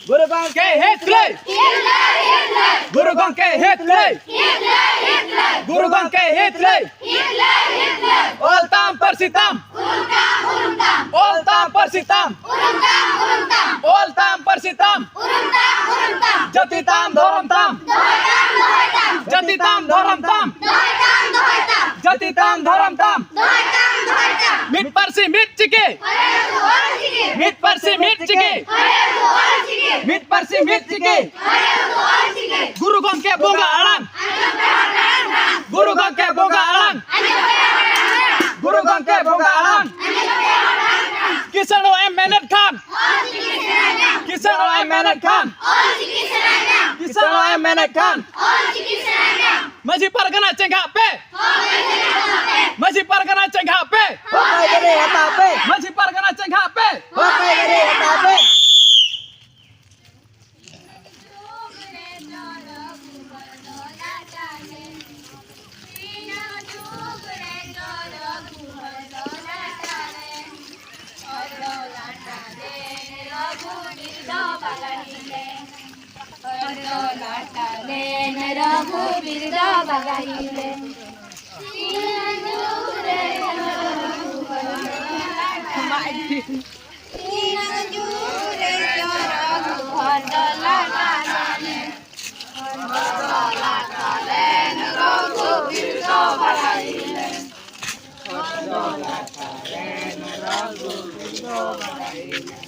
Guru Gongke Hitler. Guru Gongke Hitler. Guru Gongke Hitler. Oltam Persitam. Oltam Persitam. Oltam Persitam. Jatitam Dhoram Tam. Jatitam Dhoram Tam. Jatitam Dhoram Tam. Mit Persi mit Chike. Mit Persi mit Chike. Mit Persi mit Chike. Guru Gongke Bunga Alang. Guru Gongke Bunga Alang. Guru Gongke Bunga Alang. Kisan OM Menet Khan. Kisan OM Menet Khan. Kisan OM Menet Khan. Maji Pargana Cengkak Pe. Maji Pargana Cengkak Pe. Maji Pargana Cengkak Pe. Raghu